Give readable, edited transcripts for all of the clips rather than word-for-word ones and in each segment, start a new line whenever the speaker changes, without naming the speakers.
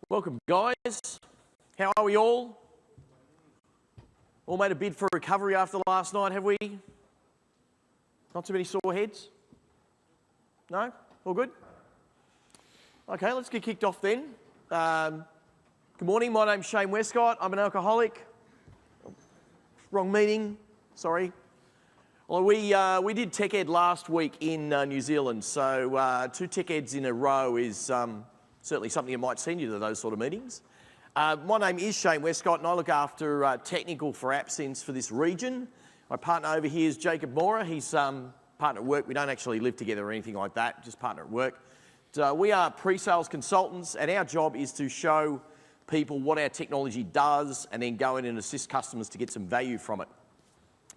Welcome, guys. How are we all? All made a bid for recovery after last night, have we? Not too many sore heads? No? All good? Okay, let's get kicked off then. Good morning, my name's Shane Westcott. I'm an alcoholic. Wrong meeting, sorry. Well, we did Tech Ed last week in New Zealand, so 2 Tech Eds in a row is certainly something that might send you to those sort of meetings. My name is Shane Westcott and I look after technical for AppSense for this region. My partner over here is Jacob Mora. He's partner at work. We don't actually live together or anything like that, just partner at work. We are pre-sales consultants and our job is to show people what our technology does and then go in and assist customers to get some value from it.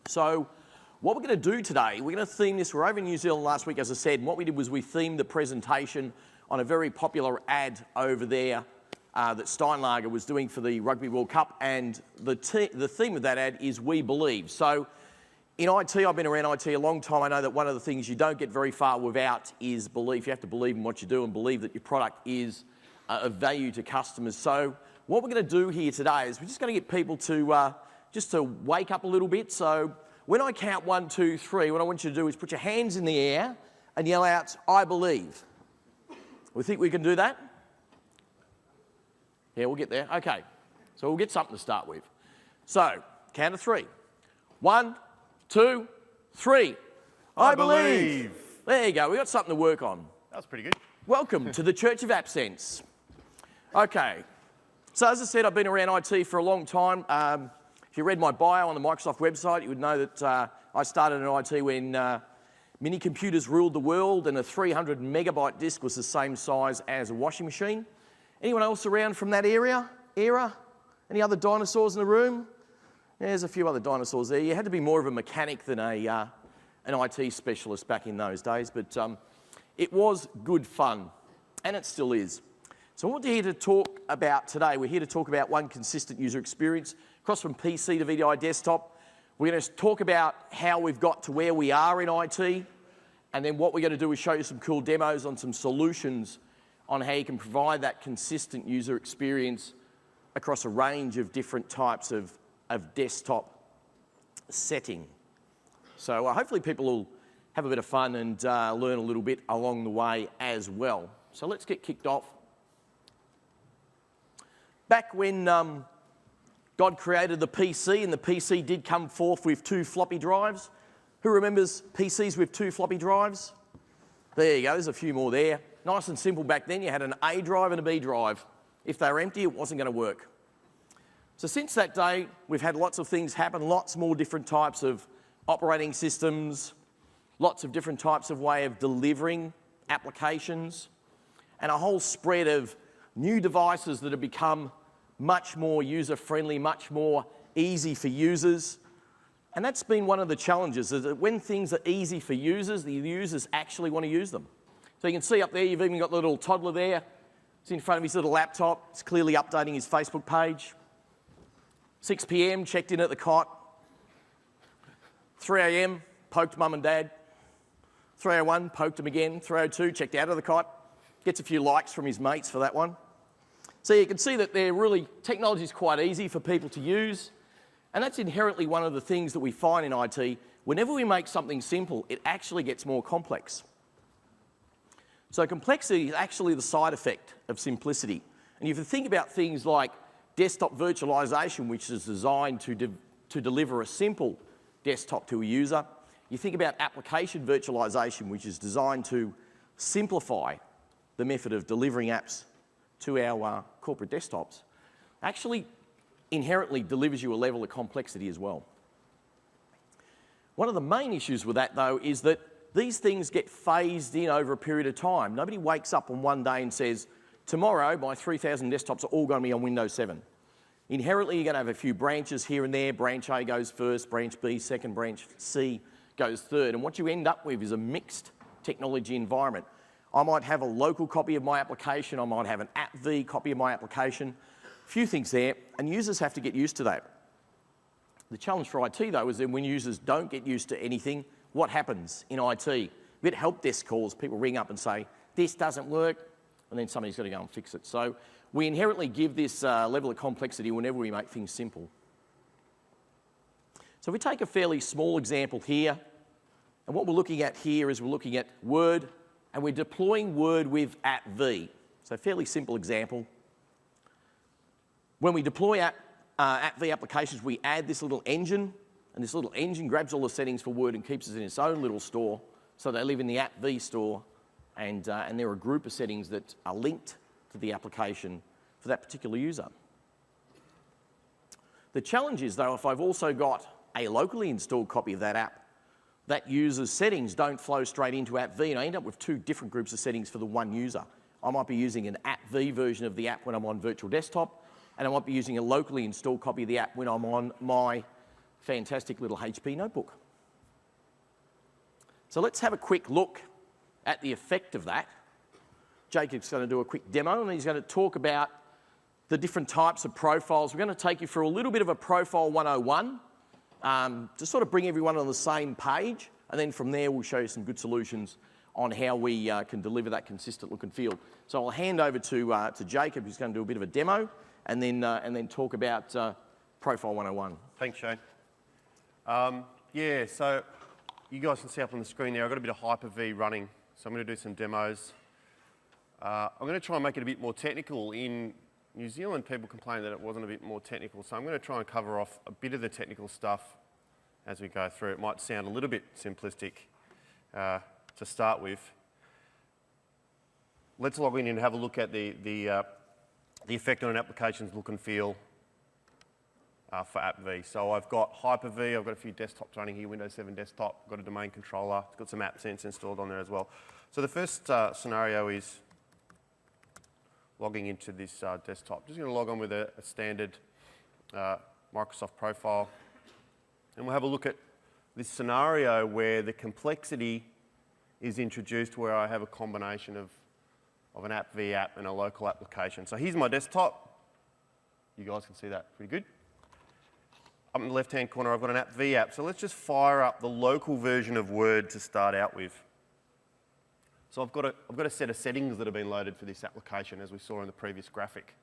So what we're going to do today, we're going to theme this. We're over in New Zealand last week, as I said, and what we did was we themed the presentation on a very popular ad over there that Steinlager was doing for the Rugby World Cup, and the theme of that ad is We Believe. So in IT, I've been around IT a long time. I know that one of the things you don't get very far without is belief. You have to believe in what you do and believe that your product is of value to customers. So what we're going to do here today is we're just going to get people to just to wake up a little bit. So when I count 1, 2, 3, what I want you to do is put your hands in the air and yell out, I believe. We think we can do that? Yeah, we'll get there. Okay, so we'll get something to start with. So, count to 3. 1, 2, 3. I believe. There you go, we got something to work on.
That was pretty good.
Welcome to the Church of AppSense. Okay, so as I said, I've been around IT for a long time. If you read my bio on the Microsoft website, you would know that I started in IT when mini computers ruled the world and a 300 megabyte disk was the same size as a washing machine. Anyone else around from that era? Any other dinosaurs in the room? There's a few other dinosaurs there. You had to be more of a mechanic than an IT specialist back in those days, but it was good fun, and it still is. So what we're here to talk about today, we're here to talk about one consistent user experience, across from PC to VDI Desktop. We're going to talk about how we've got to where we are in IT, and then what we're going to do is show you some cool demos on some solutions on how you can provide that consistent user experience across a range of different types of desktop setting. So hopefully people will have a bit of fun and learn a little bit along the way as well. So let's get kicked off. Back when God created the PC, and the PC did come forth with 2 floppy drives. Who remembers PCs with 2 floppy drives? There you go, there's a few more there. Nice and simple back then. You had an A drive and a B drive. If they were empty, it wasn't going to work. So since that day, we've had lots of things happen, lots more different types of operating systems, lots of different types of way of delivering applications, and a whole spread of new devices that have become much more user-friendly, much more easy for users. And that's been one of the challenges, is that when things are easy for users, the users actually want to use them. So you can see up there, you've even got the little toddler there. It's in front of his little laptop. It's clearly updating his Facebook page. 6 p.m, checked in at the cot. 3 a.m, poked mum and dad. 3:01, poked him again. 3:02, checked out of the cot. Gets a few likes from his mates for that one. So you can see that technology is quite easy for people to use, and that's inherently one of the things that we find in IT. Whenever we make something simple, it actually gets more complex. So complexity is actually the side effect of simplicity. And if you think about things like desktop virtualization, which is designed to deliver a simple desktop to a user, you think about application virtualization, which is designed to simplify the method of delivering apps to our corporate desktops, actually inherently delivers you a level of complexity as well. One of the main issues with that, though, is that these things get phased in over a period of time. Nobody wakes up on one day and says, tomorrow my 3,000 desktops are all going to be on Windows 7. Inherently, you're going to have a few branches here and there. Branch A goes first, branch B second, branch C goes third. And what you end up with is a mixed technology environment. I might have a local copy of my application. I might have an AppV copy of my application. A few things there, and users have to get used to that. The challenge for IT, though, is that when users don't get used to anything, what happens in IT? We get help desk calls. People ring up and say, this doesn't work. and then somebody's got to go and fix it. So we inherently give this level of complexity whenever we make things simple. So if we take a fairly small example here, and what we're looking at here is we're looking at Word, and we're deploying Word with @v. So fairly simple example. When we deploy @v applications, we add this little engine, and this little engine grabs all the settings for Word and keeps it in its own little store. So they live in the @v store, and there are a group of settings that are linked to the application for that particular user. The challenge is, though, if I've also got a locally installed copy of that app, that user's settings don't flow straight into @v, and I end up with two different groups of settings for the one user. I might be using an @v version of the app when I'm on virtual desktop, and I might be using a locally installed copy of the app when I'm on my fantastic little HP notebook. So let's have a quick look at the effect of that. Jacob's going to do a quick demo, and he's going to talk about the different types of profiles. We're going to take you through a little bit of a Profile 101, to sort of bring everyone on the same page, and then from there we'll show you some good solutions on how we can deliver that consistent look and feel. So I'll hand over to Jacob, who's going to do a bit of a demo, and then talk about Profile 101.
Thanks, Shane. Yeah, so you guys can see up on the screen there, I've got a bit of Hyper-V running, so I'm going to do some demos. I'm going to try and make it a bit more technical. In New Zealand, people complained that it wasn't a bit more technical, so I'm going to try and cover off a bit of the technical stuff as we go through. It might sound a little bit simplistic to start with. Let's log in and have a look at the effect on an application's look and feel for @v. So I've got Hyper-V, I've got a few desktops running here, Windows 7 desktop, I've got a domain controller, it's got some AppSense installed on there as well. So the first scenario is logging into this desktop. Just going to log on with a standard Microsoft profile, and we'll have a look at this scenario where the complexity is introduced, where I have a combination of an @v app and a local application. So here's my desktop. You guys can see that pretty good. Up in the left-hand corner, I've got an @v app. So let's just fire up the local version of Word to start out with. So I've got a set of settings that have been loaded for this application, as we saw in the previous graphic.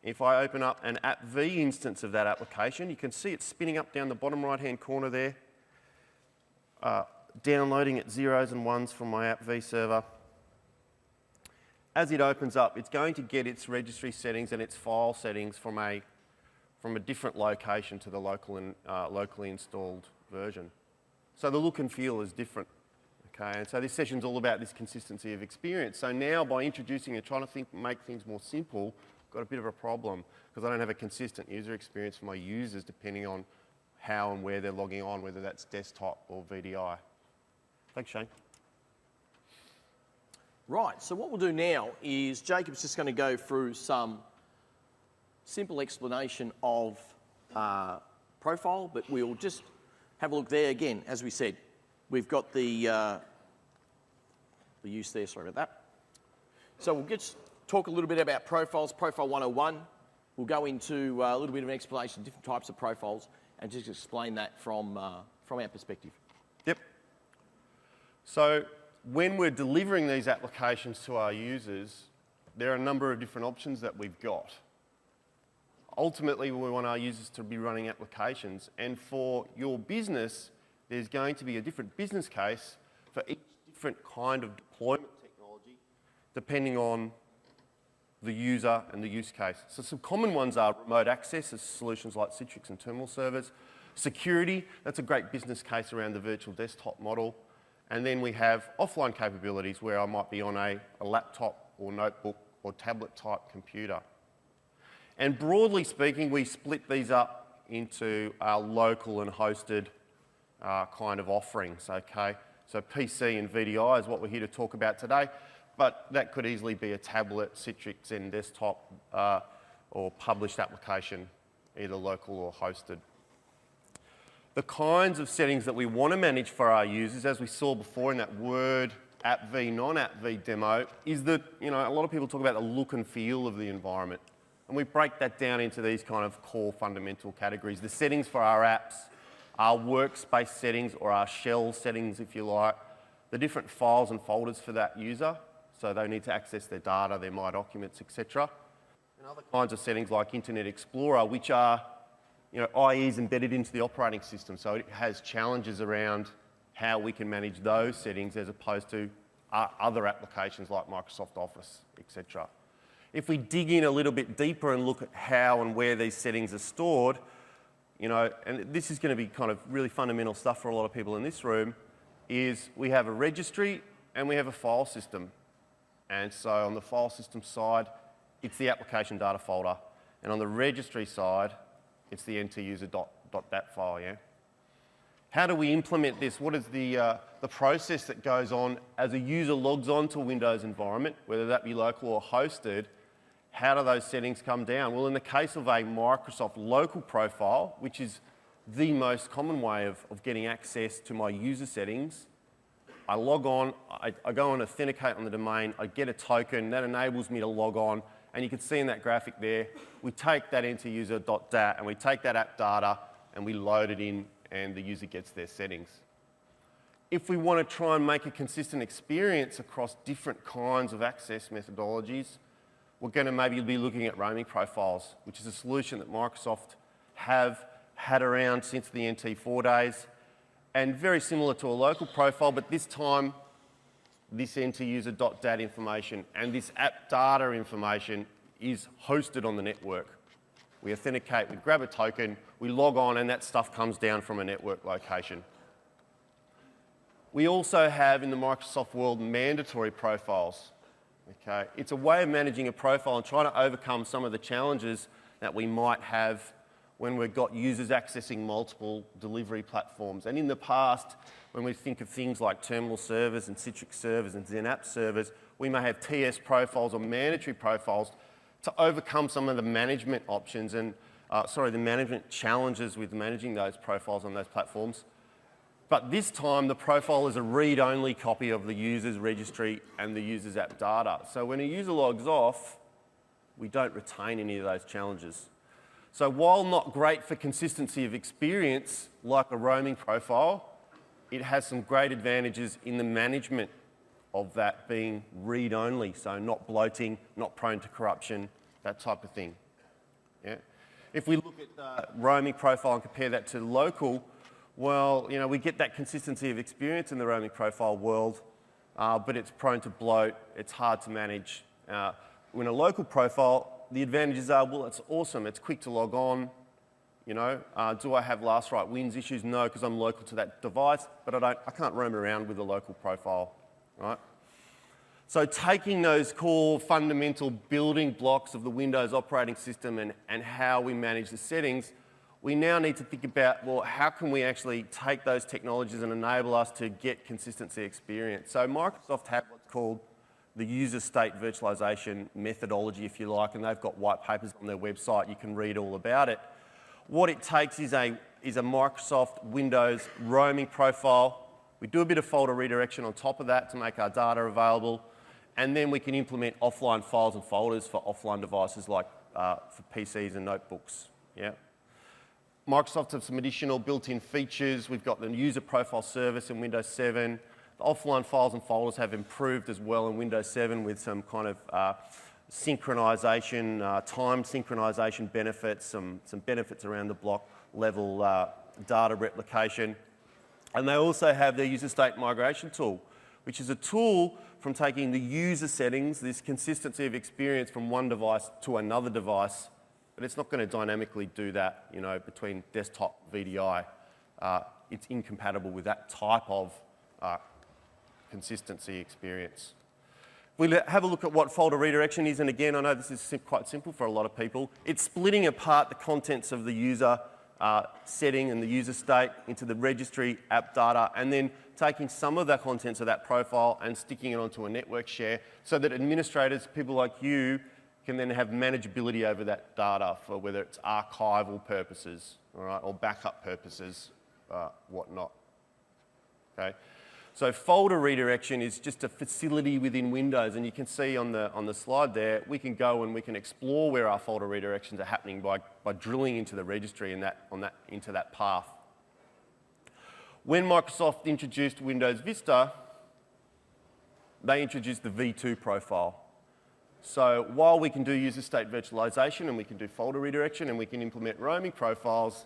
If I open up an @v instance of that application, you can see it spinning up down the bottom right-hand corner there, downloading at 0s and 1s from my @v server. As it opens up, it's going to get its registry settings and its file settings from a different location to the locally installed version. So the look and feel is different. Okay, and so this session's all about this consistency of experience. So now, by introducing and trying to make things more simple, I've got a bit of a problem because I don't have a consistent user experience for my users depending on how and where they're logging on, whether that's desktop or VDI. Thanks, Shane.
Right, so what we'll do now is Jacob's just going to go through some simple explanation of profile, but we'll just have a look there again. As we said, we've got the use there, sorry about that. So we'll just talk a little bit about profiles, Profile 101. We'll go into a little bit of an explanation of different types of profiles and just explain that from our perspective.
Yep. So when we're delivering these applications to our users, there are a number of different options that we've got. Ultimately, we want our users to be running applications, and for your business, there's going to be a different business case for each different kind of deployment technology, depending on the user and the use case. So some common ones are remote access, as solutions like Citrix and terminal servers. Security, that's a great business case around the virtual desktop model. And then we have offline capabilities where I might be on a laptop or notebook or tablet type computer. And broadly speaking, we split these up into our local and hosted kind of offerings, okay? So PC and VDI is what we're here to talk about today, but that could easily be a tablet, Citrix and desktop, or published application, either local or hosted. The kinds of settings that we want to manage for our users, as we saw before in that Word @v, non-@v demo, is that, a lot of people talk about the look and feel of the environment. And we break that down into these kind of core fundamental categories. The settings for our apps, our workspace settings or our shell settings, if you like, the different files and folders for that user. So they need to access their data, their My Documents, etc. And other kinds of settings like Internet Explorer, which are IEs embedded into the operating system. So it has challenges around how we can manage those settings as opposed to other applications like Microsoft Office, etc. If we dig in a little bit deeper and look at how and where these settings are stored, and this is going to be kind of really fundamental stuff for a lot of people in this room, is we have a registry and we have a file system. And so on the file system side, it's the application data folder. And on the registry side, it's the nt-user.dat file, yeah? How do we implement this? What is the process that goes on as a user logs on to a Windows environment, whether that be local or hosted? How do those settings come down? Well, in the case of a Microsoft local profile, which is the most common way of getting access to my user settings, I log on, I go and authenticate on the domain, I get a token, that enables me to log on, and you can see in that graphic there, we take that nt-user.dat and we take that app data and we load it in and the user gets their settings. If we want to try and make a consistent experience across different kinds of access methodologies, we're going to maybe be looking at roaming profiles, which is a solution that Microsoft have had around since the NT4 days, and very similar to a local profile, but this time this nt-user.dat information and this app data information is hosted on the network. We authenticate, we grab a token, we log on, and that stuff comes down from a network location. We also have in the Microsoft world mandatory profiles. Okay? It's a way of managing a profile and trying to overcome some of the challenges that we might have when we've got users accessing multiple delivery platforms. And in the past, when we think of things like terminal servers and Citrix servers and XenApp servers, we may have TS profiles or mandatory profiles to overcome some of the management options and, the management challenges with managing those profiles on those platforms. But this time, the profile is a read-only copy of the user's registry and the user's app data. So when a user logs off, we don't retain any of those challenges. So while not great for consistency of experience, like a roaming profile, it has some great advantages in the management of that being read-only, so not bloating, not prone to corruption, that type of thing. Yeah? If we look at the roaming profile and compare that to local, well, we get that consistency of experience in the roaming profile world, but it's prone to bloat, it's hard to manage. In a local profile, the advantages are, well, it's awesome, it's quick to log on, do I have last right wins issues? No, because I'm local to that device, but I can't roam around with a local profile, right? So taking those core fundamental building blocks of the Windows operating system and how we manage the settings, we now need to think about, well, how can we actually take those technologies and enable us to get consistency experience? So Microsoft have what's called the user state virtualization methodology, if you like, and they've got white papers on their website. You can read all about it. What it takes is a Microsoft Windows roaming profile. We do a bit of folder redirection on top of that to make our data available, and then we can implement offline files and folders for offline devices like for PCs and notebooks. Yeah. Microsoft have some additional built-in features. We've got the user profile service in Windows 7. The offline files and folders have improved as well in Windows 7 with some kind of synchronization, time synchronization benefits, some benefits around the block level data replication. And they also have their user state migration tool, which is a tool from taking the user settings, this consistency of experience from one device to another device, but it's not going to dynamically do that, between desktop VDI. It's incompatible with that type of consistency experience. We'll have a look at what folder redirection is, and again, I know this is quite simple for a lot of people. It's splitting apart the contents of the user setting and the user state into the registry, app data, and then taking some of the contents of that profile and sticking it onto a network share so that administrators, people like you, can then have manageability over that data for whether it's archival purposes, all right, or backup purposes, whatnot. Okay. So folder redirection is just a facility within Windows, and you can see on the slide there, we can go and we can explore where our folder redirections are happening by drilling into the registry and into that path. When Microsoft introduced Windows Vista, they introduced the V2 profile. So while we can do user state virtualization and we can do folder redirection and we can implement roaming profiles,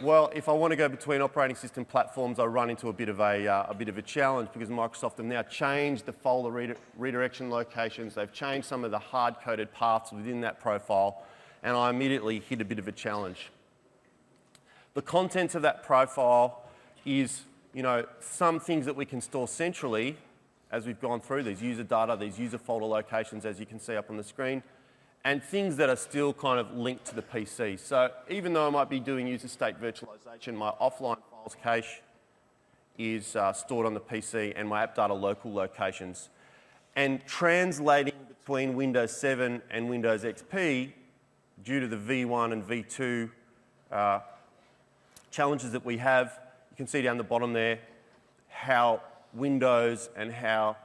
well, if I want to go between operating system platforms, I run into a bit of a challenge because Microsoft have now changed the folder redirection locations. They've changed some of the hard-coded paths within that profile, and I immediately hit a bit of a challenge. The contents of that profile is, some things that we can store centrally as we've gone through these user data, these user folder locations, as you can see up on the screen, and things that are still kind of linked to the PC. So even though I might be doing user state virtualization, my offline files cache is stored on the PC and my app data local locations. And translating between Windows 7 and Windows XP, due to the V1 and V2 challenges that we have, you can see down the bottom there how Windows and how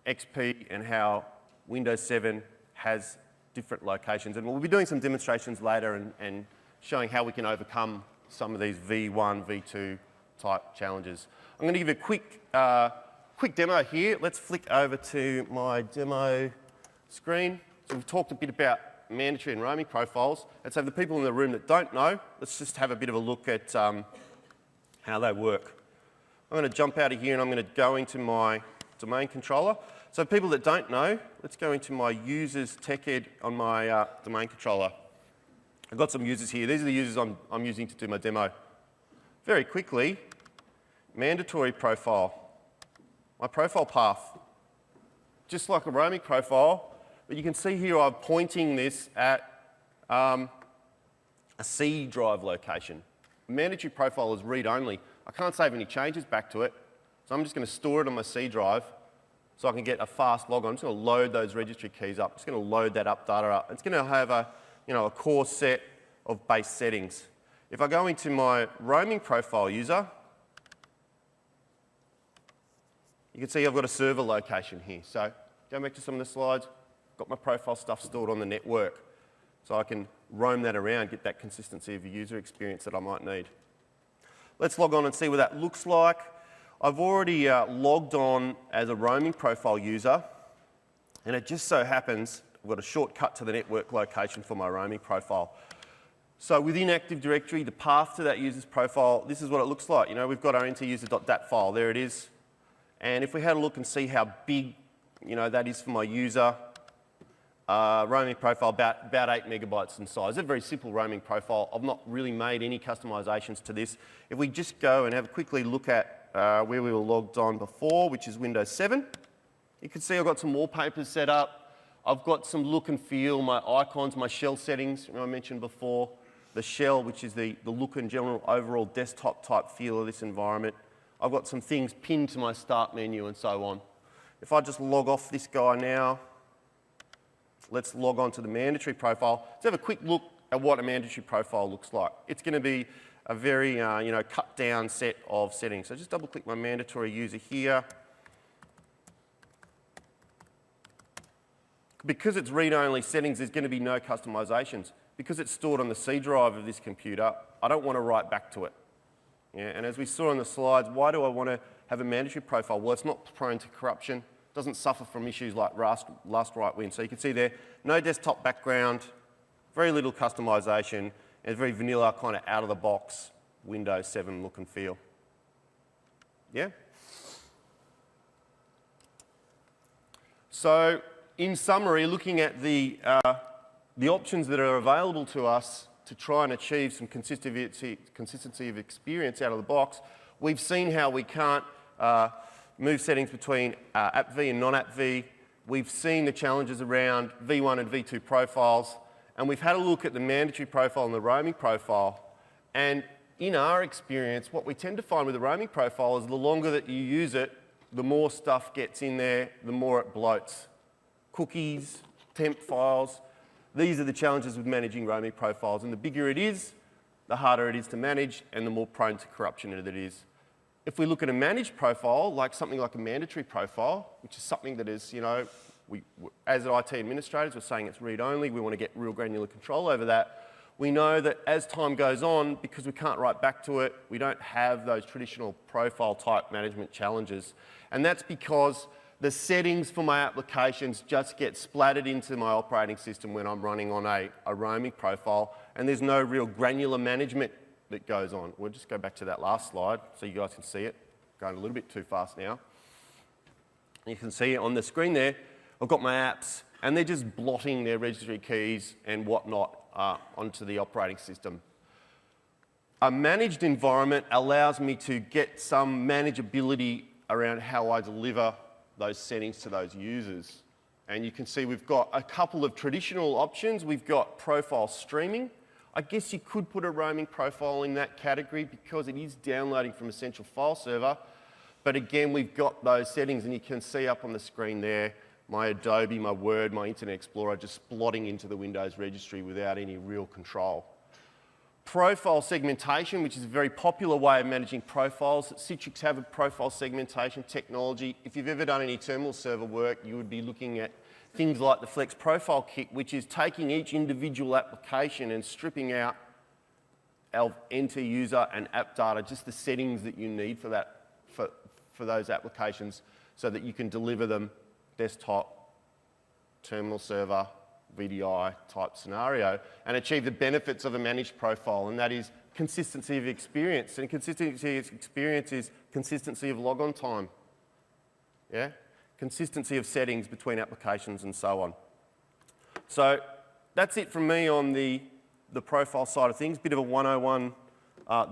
XP and how Windows 7 has different locations. And we'll be doing some demonstrations later and showing how we can overcome some of these V1, V2 type challenges. I'm going to give you a quick demo here. Let's flick over to my demo screen. So we've talked a bit about mandatory and roaming profiles. And so for the people in the room that don't know, let's just have a bit of a look at how they work. I'm going to jump out of here and I'm going to go into my domain controller. So people that don't know, let's go into my users tech ed on my domain controller. I've got some users here. These are the users I'm using to do my demo. Very quickly, mandatory profile. My profile path, just like a roaming profile, but you can see here I'm pointing this at a C drive location. Mandatory profile is read-only. I can't save any changes back to it, so I'm just going to store it on my C drive so I can get a fast log on. I'm just going to load those registry keys up. I'm just going to load that up data up. It's going to have a core set of base settings. If I go into my roaming profile user, you can see I've got a server location here. So going back to some of the slides, got my profile stuff stored on the network. So I can roam that around, get that consistency of user experience that I might need. Let's log on and see what that looks like. I've already logged on as a roaming profile user, and it just so happens I've got a shortcut to the network location for my roaming profile. So within Active Directory, the path to that user's profile, this is what it looks like. We've got our enteruser.dat file. There it is. And if we had a look and see how big that is for my user, roaming profile about 8 megabytes in size. It's a very simple roaming profile. I've not really made any customizations to this. If we just go and have a quickly look at where we were logged on before, which is Windows 7, you can see I've got some wallpapers set up. I've got some look and feel, my icons, my shell settings, I mentioned before. The shell, which is the look and general overall desktop type feel of this environment. I've got some things pinned to my start menu and so on. If I just log off this guy now, let's log on to the mandatory profile. Let's have a quick look at what a mandatory profile looks like. It's going to be a very cut down set of settings. So just double click my mandatory user here. Because it's read-only settings, there's going to be no customizations. Because it's stored on the C drive of this computer, I don't want to write back to it. Yeah, and as we saw on the slides, why do I want to have a mandatory profile? Well, it's not prone to corruption. Doesn't suffer from issues like last write win. So you can see there, no desktop background, very little customization, and very vanilla kind of out of the box Windows 7 look and feel. Yeah? So in summary, looking at the options that are available to us to try and achieve some consistency of experience out of the box, we've seen how we can't move settings between app V and non-app V. We've seen the challenges around V1 and V2 profiles, and we've had a look at the mandatory profile and the roaming profile. And in our experience, what we tend to find with the roaming profile is the longer that you use it, the more stuff gets in there, the more it bloats. Cookies, temp files, these are the challenges with managing roaming profiles. And the bigger it is, the harder it is to manage and the more prone to corruption it is. If we look at a managed profile, like something like a mandatory profile, which is something that is, as IT administrators, we're saying it's read-only, we want to get real granular control over that. We know that as time goes on, because we can't write back to it, we don't have those traditional profile type management challenges. And that's because the settings for my applications just get splattered into my operating system when I'm running on a roaming profile, and there's no real granular management that goes on. We'll just go back to that last slide so you guys can see it. Going a little bit too fast now. You can see it on the screen there. I've got my apps, and they're just blotting their registry keys and whatnot onto the operating system. A managed environment allows me to get some manageability around how I deliver those settings to those users. And you can see we've got a couple of traditional options. We've got profile streaming. I guess you could put a roaming profile in that category because it is downloading from a central file server. But again, we've got those settings, and you can see up on the screen there, my Adobe, my Word, my Internet Explorer just blotting into the Windows registry without any real control. Profile segmentation, which is a very popular way of managing profiles. Citrix have a profile segmentation technology. If you've ever done any terminal server work, you would be looking at things like the Flex Profile Kit, which is taking each individual application and stripping out of enter user and app data, just the settings that you need for that, for those applications, so that you can deliver them desktop, terminal server, VDI type scenario, and achieve the benefits of a managed profile, and that is consistency of experience. And consistency of experience is consistency of logon time, yeah? Consistency of settings between applications and so on. So that's it from me on the profile side of things. Bit of a 101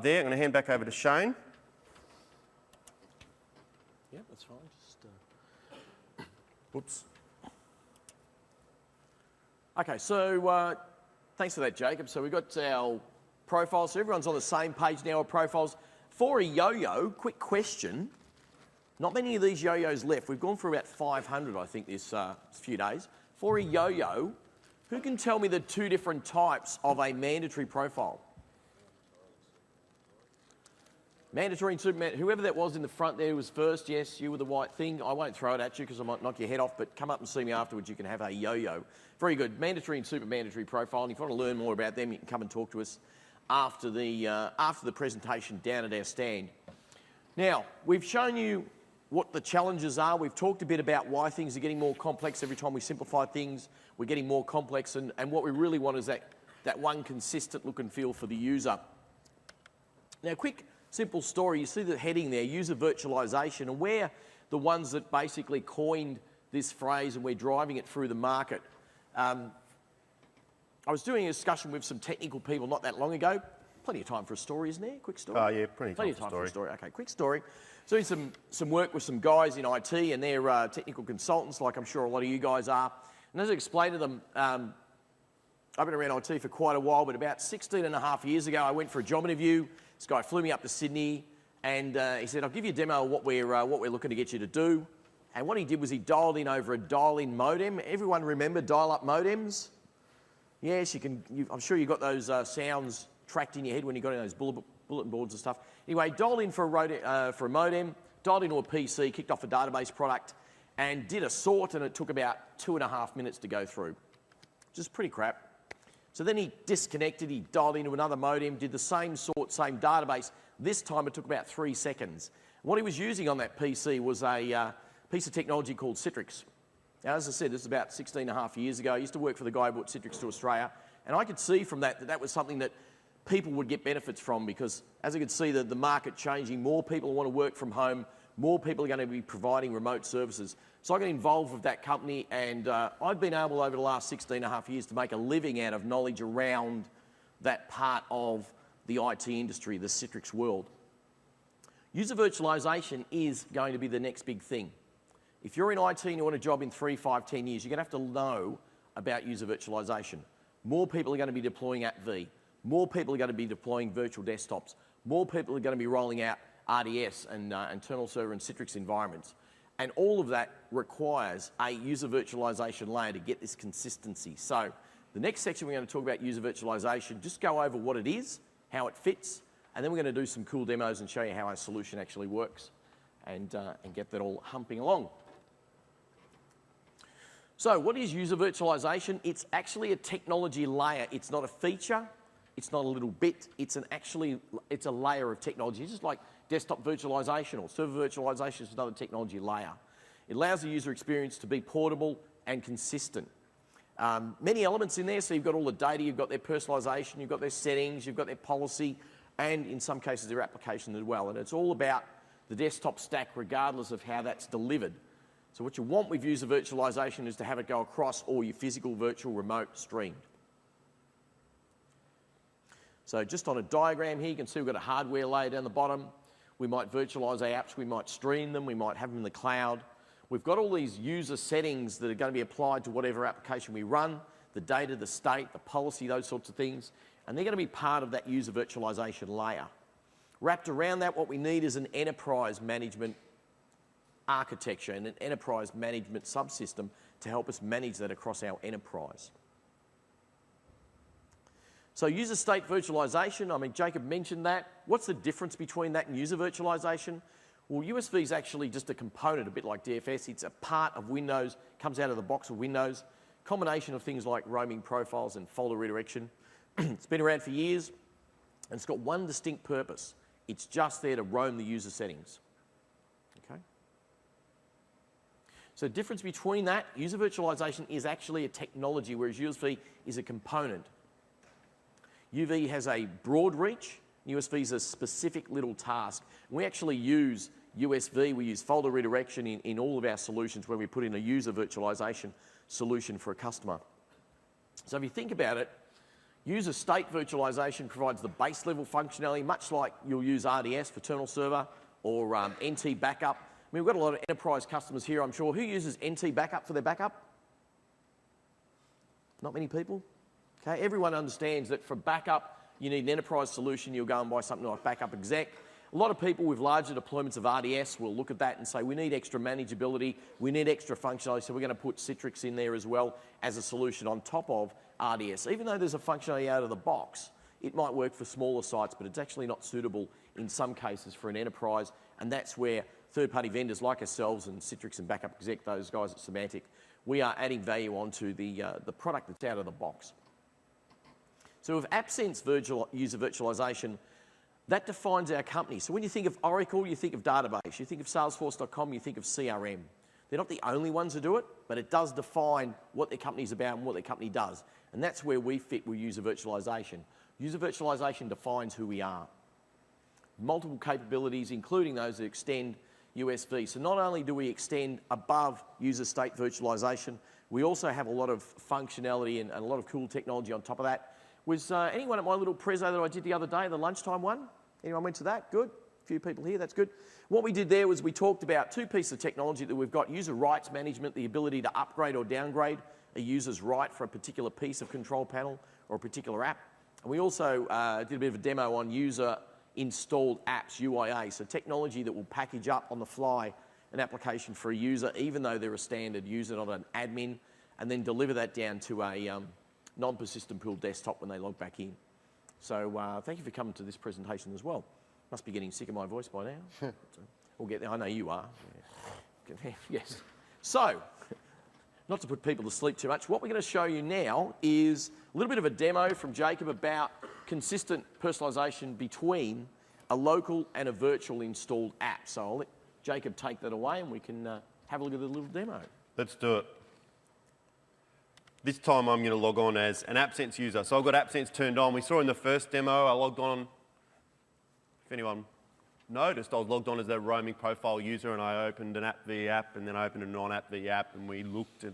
there. I'm going to hand back over to Shane.
Yeah, that's fine. Just,
Whoops.
Okay, so thanks for that, Jacob. So we've got our profiles. So everyone's on the same page now of profiles. For a yo-yo, quick question. Not many of these yo-yos left. We've gone for about 500, I think, this few days. For a yo-yo, who can tell me the two different types of a mandatory profile? Mandatory and super, whoever that was in the front there was first. Yes, you were the white thing. I won't throw it at you because I might knock your head off, but come up and see me afterwards. You can have a yo-yo. Very good. Mandatory and super mandatory profile. And if you want to learn more about them, you can come and talk to us after the presentation down at our stand. Now, we've shown you what the challenges are. We've talked a bit about why things are getting more complex every time we simplify things. We're getting more complex, and what we really want is that one consistent look and feel for the user. Now, quick, simple story. You see the heading there, user virtualization, and we're the ones that basically coined this phrase, and we're driving it through the market. I was doing a discussion with some technical people not that long ago. Plenty of time for a story, isn't there? Quick story.
Yeah, plenty of time for a story.
Okay, quick story. Doing some work with some guys in IT, and they're technical consultants, like I'm sure a lot of you guys are. And as I explained to them, I've been around IT for quite a while, but about 16 and a half years ago, I went for a job interview. This guy flew me up to Sydney, and he said, "I'll give you a demo of what we're looking to get you to do." And what he did was he dialed in over a dial-in modem. Everyone remember dial-up modems? Yes, I'm sure you got those sounds tracked in your head when you got in those bulletin boards and stuff. Anyway, dialed in for a modem, dialed into a PC, kicked off a database product, and did a sort, and it took about 2.5 minutes to go through. Just pretty crap. So then he disconnected, he dialed into another modem, did the same sort, same database. This time it took about 3 seconds. What he was using on that PC was a piece of technology called Citrix. Now, as I said, this is about 16 and a half years ago. I used to work for the guy who brought Citrix to Australia, and I could see from that was something that people would get benefits from, because as I could see the market changing, more people want to work from home, more people are going to be providing remote services. So I got involved with that company, and I've been able over the last 16 and a half years to make a living out of knowledge around that part of the IT industry, the Citrix world. User virtualization is going to be the next big thing. If you're in IT and you want a job in 3, 5, 10 years, you're going to have to know about user virtualization. More people are going to be deploying AppV. More people are going to be deploying virtual desktops. More people are going to be rolling out RDS and internal server and Citrix environments. And all of that requires a user virtualization layer to get this consistency. So the next section we're going to talk about user virtualization, just go over what it is, how it fits, and then we're going to do some cool demos and show you how our solution actually works and get that all humping along. So what is user virtualization? It's actually a technology layer. It's not a feature. It's not a little bit. It's a layer of technology. It's just like desktop virtualization or server virtualization is another technology layer. It allows the user experience to be portable and consistent. Many elements in there, so you've got all the data, you've got their personalisation, you've got their settings, you've got their policy, and in some cases their application as well. And it's all about the desktop stack regardless of how that's delivered. So what you want with user virtualization is to have it go across all your physical, virtual, remote, streamed. So just on a diagram here, you can see we've got a hardware layer down the bottom. We might virtualize our apps, we might stream them, we might have them in the cloud. We've got all these user settings that are going to be applied to whatever application we run, the data, the state, the policy, those sorts of things, and they're going to be part of that user virtualization layer. Wrapped around that, what we need is an enterprise management architecture and an enterprise management subsystem to help us manage that across our enterprise. So user state virtualization, I mean, Jacob mentioned that. What's the difference between that and user virtualization? Well, USV is actually just a component, a bit like DFS. It's a part of Windows, comes out of the box of Windows. Combination of things like roaming profiles and folder redirection. It's been around for years, and it's got one distinct purpose. It's just there to roam the user settings. Okay? So the difference between that, user virtualization is actually a technology, whereas USV is a component. UV has a broad reach, USV is a specific little task. We actually use USV, we use folder redirection in all of our solutions where we put in a user virtualization solution for a customer. So if you think about it, user state virtualization provides the base level functionality, much like you'll use RDS for terminal server or NT backup. I mean, we've got a lot of enterprise customers here, I'm sure. Who uses NT backup for their backup? Not many people. Okay, everyone understands that for backup, you need an enterprise solution. You'll go and buy something like Backup Exec. A lot of people with larger deployments of RDS will look at that and say, we need extra manageability, we need extra functionality, so we're going to put Citrix in there as well as a solution on top of RDS. Even though there's a functionality out of the box, it might work for smaller sites, but it's actually not suitable in some cases for an enterprise, and that's where third-party vendors like ourselves and Citrix and Backup Exec, those guys at Semantic, we are adding value onto the product that's out of the box. So with AppSense user virtualization, that defines our company. So when you think of Oracle, you think of database. You think of Salesforce.com, you think of CRM. They're not the only ones who do it, but it does define what their company's about and what their company does. And that's where we fit with user virtualization. User virtualization defines who we are. Multiple capabilities, including those that extend USV. So not only do we extend above user state virtualization, we also have a lot of functionality and a lot of cool technology on top of that. Was anyone at my little prezzo that I did the other day, the lunchtime one? Anyone went to that? Good. A few people here, that's good. What we did there was we talked about two pieces of technology that we've got: user rights management, the ability to upgrade or downgrade a user's right for a particular piece of control panel or a particular app. And we also did a bit of a demo on user installed apps, UIA, so technology that will package up on the fly an application for a user, even though they're a standard user, not an admin, and then deliver that down to a non-persistent pool desktop when they log back in. So thank you for coming to this presentation as well. Must be getting sick of my voice by now. So we'll get there. I know you are. Yeah. Yes. So, not to put people to sleep too much, what we're going to show you now is a little bit of a demo from Jacob about consistent personalisation between a local and a virtual installed app. So I'll let Jacob take that away and we can have a look at the little demo.
Let's do it. This time I'm going to log on as an AppSense user. So I've got AppSense turned on. We saw in the first demo I logged on, if anyone noticed, I was logged on as a roaming profile user and I opened an app v app and then I opened a non-app v app and we looked at,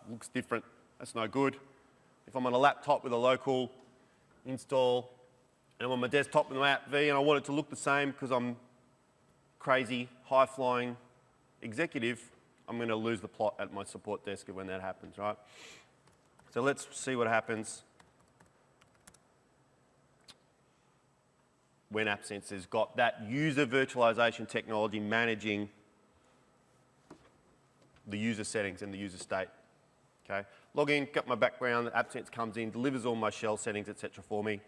looks different. That's no good. If I'm on a laptop with a local install and I'm on my desktop with my app v and I want it to look the same because I'm crazy, high-flying executive, I'm going to lose the plot at my support desk when that happens, right? So let's see what happens when AppSense has got that user virtualization technology managing the user settings and the user state. Okay, log in, got my background, AppSense comes in, delivers all my shell settings, etc. for me.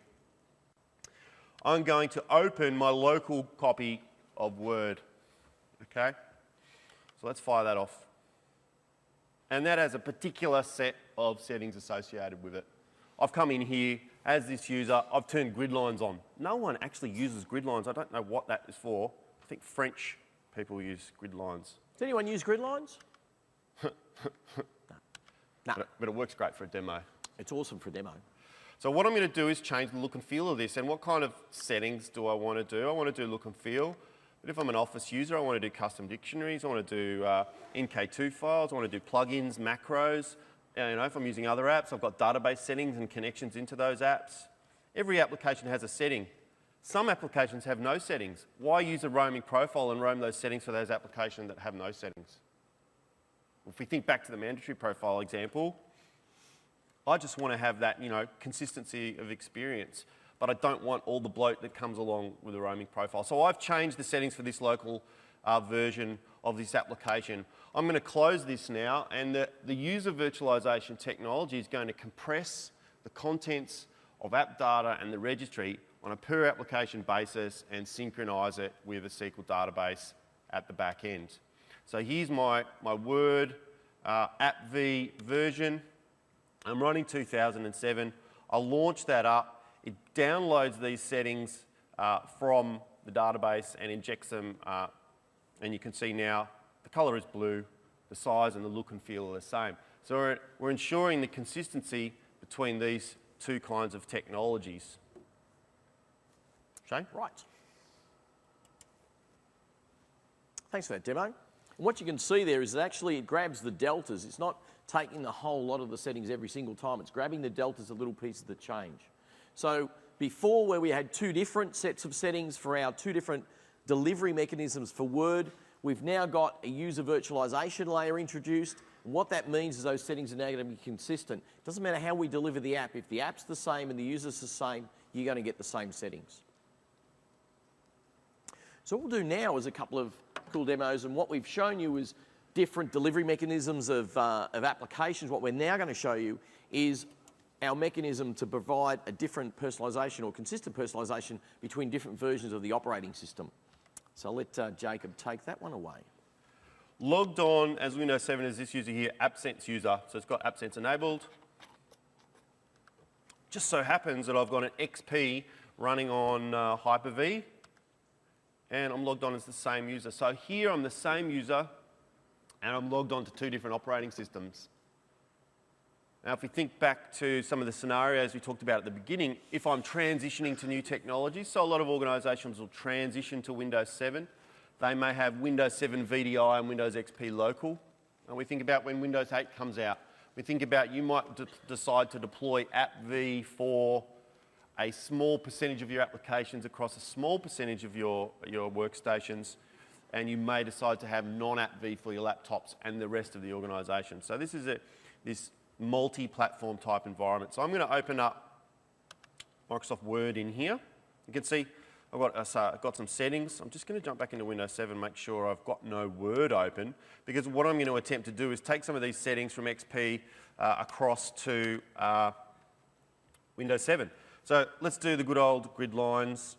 I'm going to open my local copy of Word. Okay, so let's fire that off. And that has a particular set of settings associated with it. I've come in here as this user, I've turned grid lines on. No one actually uses grid lines. I don't know what that is for. I think French people use grid lines.
Does anyone use grid lines? No.
But it works great for a demo.
It's awesome for a demo.
So what I'm going to do is change the look and feel of this. And what kind of settings do I want to do? I want to do look and feel. But if I'm an Office user, I want to do custom dictionaries. I want to do NK2 files. I want to do plugins, macros. If I'm using other apps, I've got database settings and connections into those apps. Every application has a setting. Some applications have no settings. Why use a roaming profile and roam those settings for those applications that have no settings? If we think back to the mandatory profile example, I just want to have that, consistency of experience, but I don't want all the bloat that comes along with a roaming profile. So I've changed the settings for this local version of this application. I'm going to close this now, and the user virtualization technology is going to compress the contents of app data and the registry on a per application basis and synchronize it with a SQL database at the back end. So here's my Word AppV version. I'm running 2007. I'll launch that up. It downloads these settings from the database and injects them, and you can see now the color is blue, the size and the look and feel are the same. So we're ensuring the consistency between these two kinds of technologies. Shane?
Right. Thanks for that demo. And what you can see there is that actually it grabs the deltas. It's not taking the whole lot of the settings every single time. It's grabbing the deltas, the little pieces that change. So before, where we had two different sets of settings for our two different delivery mechanisms for Word, we've now got a user virtualization layer introduced. And what that means is those settings are now going to be consistent. It doesn't matter how we deliver the app. If the app's the same and the user's the same, you're going to get the same settings. So what we'll do now is a couple of cool demos, and what we've shown you is different delivery mechanisms of applications. What we're now going to show you is our mechanism to provide a different personalisation or consistent personalisation between different versions of the operating system. So I'll let Jacob take that one away.
Logged on as Windows 7 is this user here, AppSense user. So it's got AppSense enabled. Just so happens that I've got an XP running on Hyper-V, and I'm logged on as the same user. So here I'm the same user, and I'm logged on to two different operating systems. Now, if we think back to some of the scenarios we talked about at the beginning, if I'm transitioning to new technologies, so a lot of organisations will transition to Windows 7. They may have Windows 7 VDI and Windows XP local. And we think about when Windows 8 comes out. We think about you might decide to deploy AppV for a small percentage of your applications across a small percentage of your workstations, and you may decide to have non-AppV for your laptops and the rest of the organisation. So this is this multi-platform type environment. So I'm going to open up Microsoft Word in here. You can see I've got some settings. I'm just going to jump back into Windows 7 and make sure I've got no Word open, because what I'm going to attempt to do is take some of these settings from XP across to Windows 7. So let's do the good old grid lines.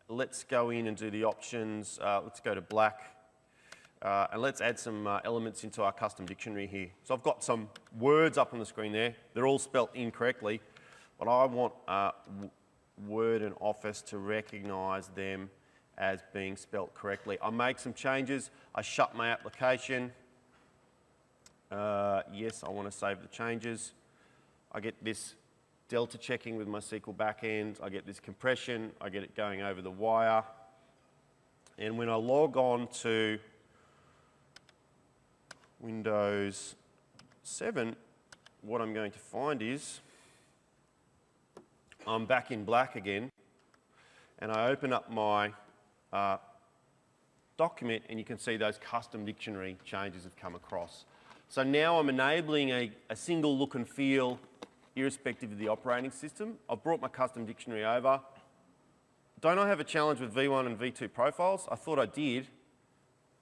Let's go in and do the options. Let's go to black. And let's add some elements into our custom dictionary here. So I've got some words up on the screen there. They're all spelt incorrectly, but I want Word and Office to recognise them as being spelt correctly. I make some changes. I shut my application. Yes, I want to save the changes. I get this delta checking with my SQL backend. I get this compression. I get it going over the wire. And when I log on to Windows 7, what I'm going to find is I'm back in black again, and I open up my document, and you can see those custom dictionary changes have come across. So now I'm enabling a single look and feel irrespective of the operating system. I've brought my custom dictionary over. Don't I have a challenge with V1 and V2 profiles? I thought I did,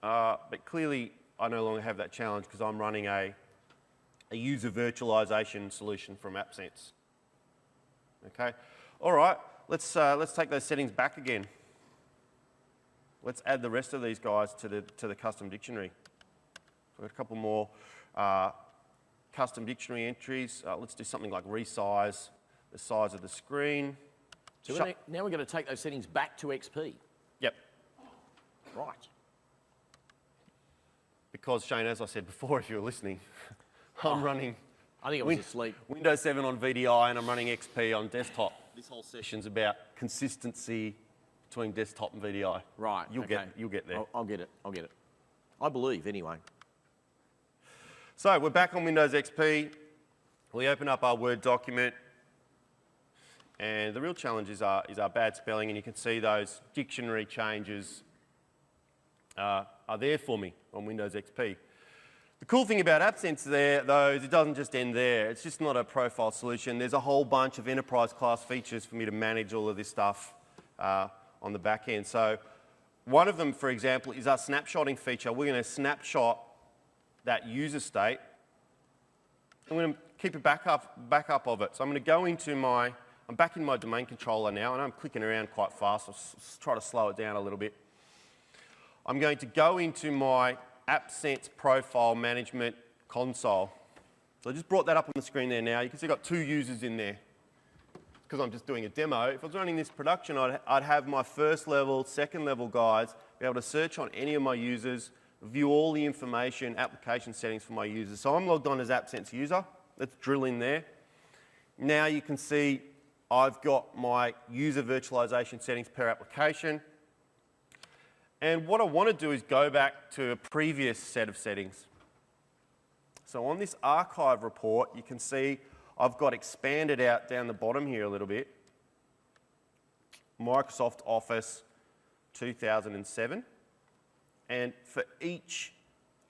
but clearly I no longer have that challenge because I'm running a user virtualization solution from AppSense. Okay, all right, let's take those settings back again. Let's add the rest of these guys to the custom dictionary. We've got a couple more custom dictionary entries. Let's do something like resize the size of the screen.
So now we're going to take those settings back to XP.
Yep.
Right.
because Shane, as I said before, if you were listening, I'm running
I think I was asleep.
Windows 7 on VDI and I'm running XP on desktop. This whole session's about consistency between desktop and VDI.
Right.
You'll get there.
I'll get it. I'll get it. I believe, anyway.
So we're back on Windows XP. We open up our Word document. And the real challenge is our bad spelling, and you can see those dictionary changes are there for me on Windows XP. The cool thing about AppSense there, though, is it doesn't just end there. It's just not a profile solution. There's a whole bunch of enterprise class features for me to manage all of this stuff on the back end. So one of them, for example, is our snapshotting feature. We're going to snapshot that user state. I'm going to keep a backup of it. So I'm going to go into I'm back in my domain controller now, and I'm clicking around quite fast. I'll try to slow it down a little bit. I'm going to go into my AppSense profile management console. So I just brought that up on the screen there now. You can see I've got 2 users in there because I'm just doing a demo. If I was running this production, I'd have my first level, second level guys be able to search on any of my users, view all the information, application settings for my users. So I'm logged on as AppSense user. Let's drill in there. Now you can see I've got my user virtualization settings per application. And what I want to do is go back to a previous set of settings. So on this archive report, you can see I've got expanded out down the bottom here a little bit. Microsoft Office 2007. And for each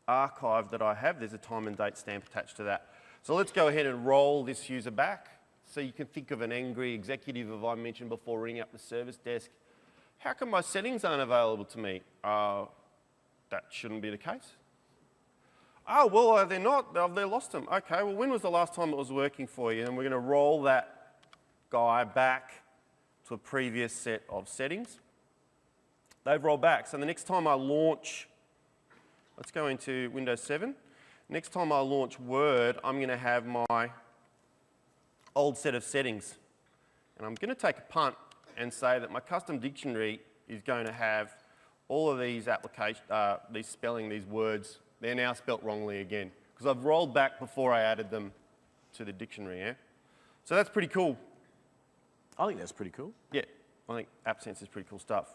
archive that I have, there's a time and date stamp attached to that. So let's go ahead and roll this user back. So you can think of an angry executive, as I mentioned before, ringing up the service desk. How come my settings aren't available to me? That shouldn't be the case. Oh, well, they're not. They've lost them. Okay, well, when was the last time it was working for you? And we're going to roll that guy back to a previous set of settings. They've rolled back. So the next time I launch, let's go into Windows 7. Next time I launch Word, I'm going to have my old set of settings. And I'm going to take a punt and say that my custom dictionary is going to have all of these these words, they're now spelt wrongly again. Because I've rolled back before I added them to the dictionary, yeah? So that's pretty cool.
I think that's pretty cool.
Yeah, I think AppSense is pretty cool stuff.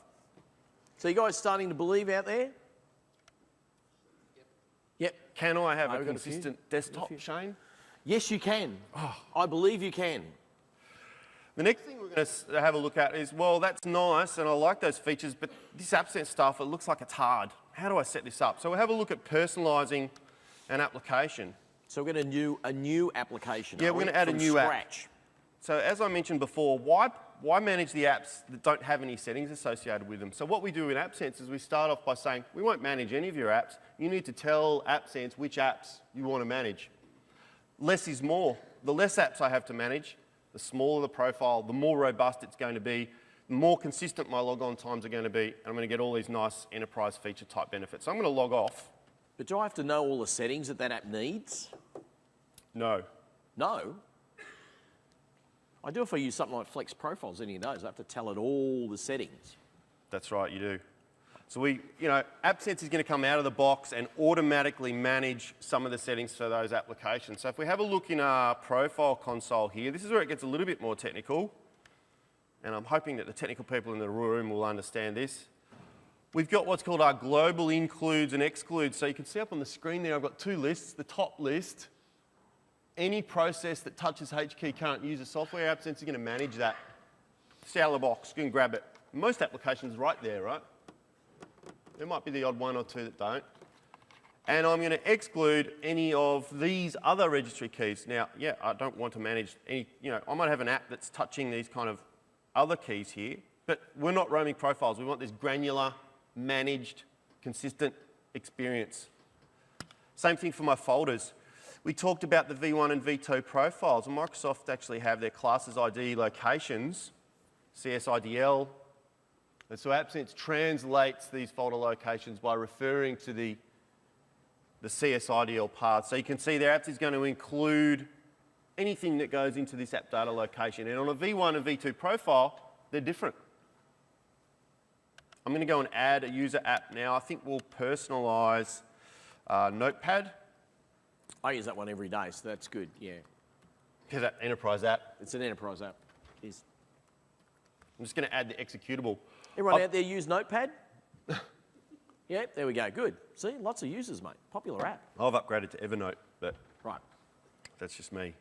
So you guys starting to believe out there? Yep.
Can I have a consistent desktop, Shane?
Yes, you can. Oh. I believe you can.
The next thing we're going to have a look at is, well, that's nice and I like those features, but this AppSense stuff, it looks like it's hard. How do I set this up? So we'll have a look at personalising an application.
So we're going to do a new application.
Yeah, we're going to add a new app. So as I mentioned before, why manage the apps that don't have any settings associated with them? So what we do in AppSense is we start off by saying, we won't manage any of your apps. You need to tell AppSense which apps you want to manage. Less is more. The less apps I have to manage, the smaller the profile, the more robust it's going to be, the more consistent my logon times are going to be, and I'm going to get all these nice enterprise feature type benefits. So I'm going to log off.
But do I have to know all the settings that app needs?
No.
No? I do if I use something like Flex Profiles any of those. I have to tell it all the settings.
That's right, you do. So AppSense is going to come out of the box and automatically manage some of the settings for those applications. So if we have a look in our profile console here, this is where it gets a little bit more technical. And I'm hoping that the technical people in the room will understand this. We've got what's called our global includes and excludes. So you can see up on the screen there, I've got 2 lists. The top list, any process that touches HKey current user software, AppSense is going to manage that. It's out of the box, you can grab it. Most applications right there, right? There might be the odd 1 or 2 that don't. And I'm going to exclude any of these other registry keys. Now, yeah, I don't want to manage any, I might have an app that's touching these kind of other keys here, but we're not roaming profiles. We want this granular, managed, consistent experience. Same thing for my folders. We talked about the V1 and V2 profiles, and Microsoft actually have their classes ID locations, CSIDL. And so AppSense translates these folder locations by referring to the CSIDL path. So you can see there, AppSense is going to include anything that goes into this app data location. And on a V1 and V2 profile, they're different. I'm going to go and add a user app now. I think we'll personalise Notepad.
I use that one every day, so that's good, yeah.
Here's that enterprise app.
It's an enterprise app. It is.
I'm just going to add the executable.
Everyone out there use Notepad? Yeah, there we go. Good. See, lots of users, mate. Popular app.
I've upgraded to Evernote, but
Right.
that's just me.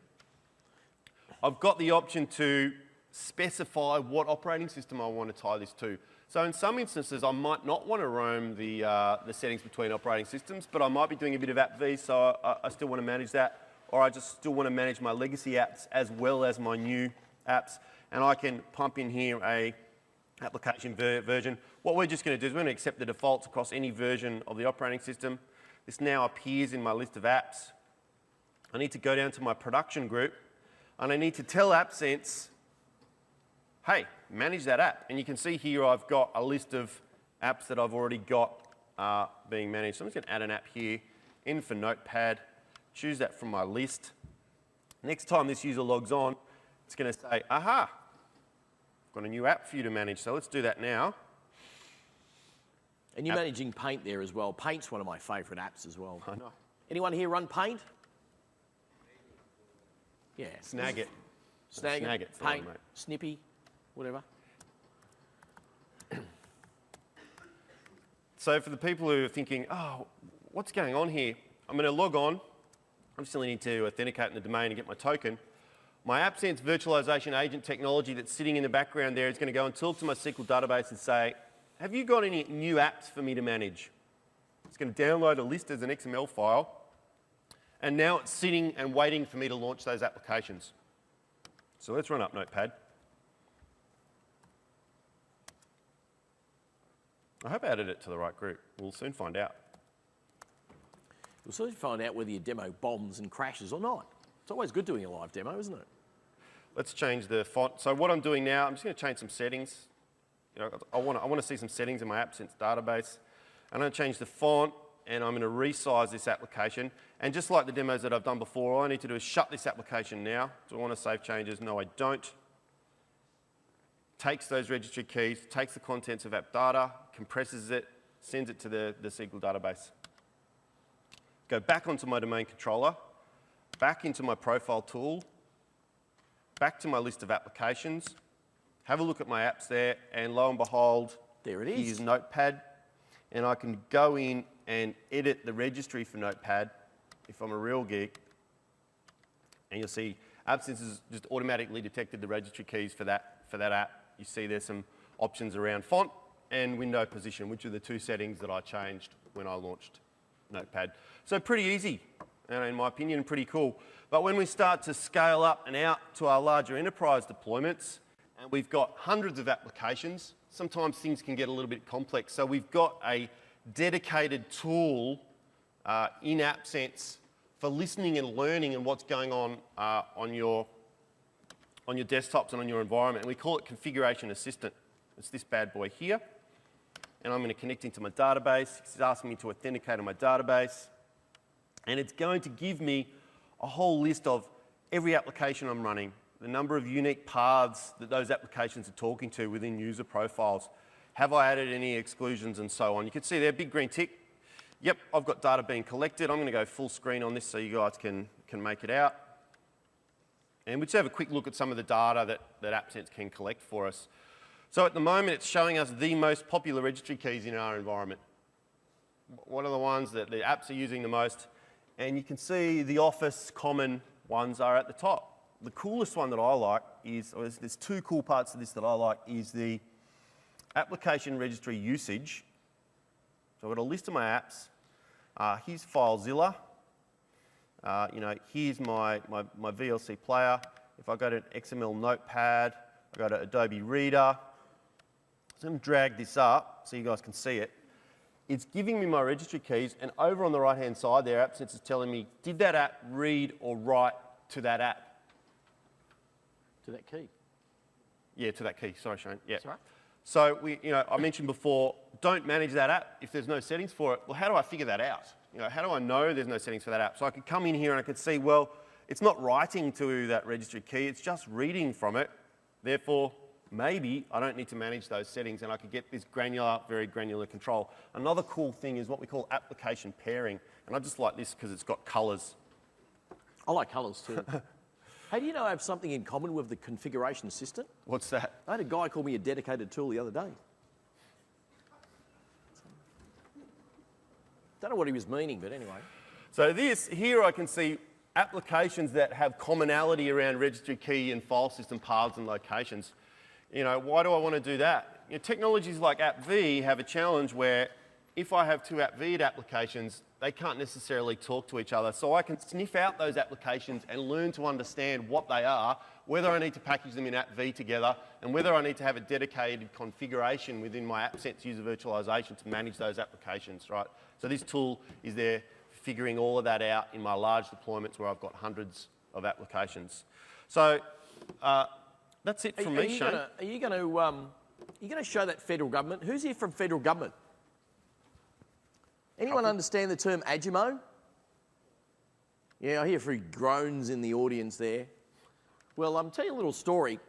I've got the option to specify what operating system I want to tie this to. So in some instances, I might not want to roam the settings between operating systems, but I might be doing a bit of app V, so I still want to manage that, or I just still want to manage my legacy apps as well as my new apps, and I can pump in here a application version. What we're just going to do is we're going to accept the defaults across any version of the operating system. This now appears in my list of apps. I need to go down to my production group, and I need to tell AppSense, hey, manage that app. And you can see here I've got a list of apps that I've already got being managed. So I'm just going to add an app here, in for Notepad, choose that from my list. Next time this user logs on, it's going to say, aha, I've got a new app for you to manage. So let's do that now.
And you're managing Paint there as well. Paint's one of my favourite apps as well.
I know.
Anyone here run Paint? Yeah.
Snag it.
Snag it.
Fine,
Paint,
mate.
Snippy, whatever.
So for the people who are thinking, oh, what's going on here? I'm going to log on. I still need to authenticate in the domain and get my token. My AppSense virtualization agent technology that's sitting in the background there is going to go and talk to my SQL database and say, have you got any new apps for me to manage? It's going to download a list as an XML file. And now it's sitting and waiting for me to launch those applications. So let's run up Notepad. I hope I added it to the right group. We'll soon find out.
We'll soon find out whether your demo bombs and crashes or not. It's always good doing a live demo, isn't it?
Let's change the font. So what I'm doing now, I'm just going to change some settings. You know, I want to see some settings in my AppSense database. I'm going to change the font, and I'm going to resize this application. And just like the demos that I've done before, all I need to do is shut this application now. Do I want to save changes? No, I don't. Takes those registry keys, takes the contents of app data, compresses it, sends it to the SQL database. Go back onto my domain controller, back into my profile tool, back to my list of applications, have a look at my apps there, and lo and behold,
there it is.
Here's Notepad, and I can go in and edit the registry for Notepad if I'm a real geek, and you'll see AppSense has just automatically detected the registry keys for that app. You see there's some options around font and window position, which are the two settings that I changed when I launched Notepad. So pretty easy, and in my opinion, pretty cool. But when we start to scale up and out to our larger enterprise deployments, and we've got hundreds of applications, sometimes things can get a little bit complex. So we've got a dedicated tool in AppSense for listening and learning and what's going on your desktops and on your environment. And we call it Configuration Assistant. It's this bad boy here. And I'm going to connect into my database. It's asking me to authenticate on my database. And it's going to give me a whole list of every application I'm running, the number of unique paths that those applications are talking to within user profiles. Have I added any exclusions and so on? You can see there, big green tick. Yep, I've got data being collected. I'm going to go full screen on this so you guys can make it out. And we'll just have a quick look at some of the data that AppSense can collect for us. So at the moment, it's showing us the most popular registry keys in our environment. What are the ones that the apps are using the most? And you can see the Office common ones are at the top. The coolest one that I like is, or there's two cool parts of this that I like, is the application registry usage. So I've got a list of my apps. Here's FileZilla. Here's my VLC player. If I go to an XML Notepad, I go to Adobe Reader. So I'm going to drag this up so you guys can see it. It's giving me my registry keys, and over on the right-hand side there, AppSense is telling me, did that app read or write to that app?
To that key.
Yeah, to that key. Sorry, Shane. Yeah.
That's right.
So I mentioned before, don't manage that app if there's no settings for it. Well, how do I figure that out? How do I know there's no settings for that app? So I could come in here and I could see, well, it's not writing to that registry key, it's just reading from it. Therefore, maybe I don't need to manage those settings and I could get this granular, very granular control. Another cool thing is what we call application pairing. And I just like this because it's got colours.
I like colours too. Hey, do you know I have something in common with the configuration assistant?
What's that?
I had a guy call me a dedicated tool the other day. Don't know what he was meaning, but anyway.
So this, here I can see applications that have commonality around registry key and file system paths and locations. You know, why do I want to do that? You know, technologies like AppV have a challenge where if I have two AppV applications, they can't necessarily talk to each other. So I can sniff out those applications and learn to understand what they are, whether I need to package them in AppV together, and whether I need to have a dedicated configuration within my AppSense user virtualization to manage those applications, right? So this tool is there figuring all of that out in my large deployments where I've got hundreds of applications. So that's it from me, Shane.
Are you going to show that federal government? Who's here from federal government? Anyone understand the term Agimo? Yeah, I hear a few groans in the audience there. Well, I'll tell you a little story.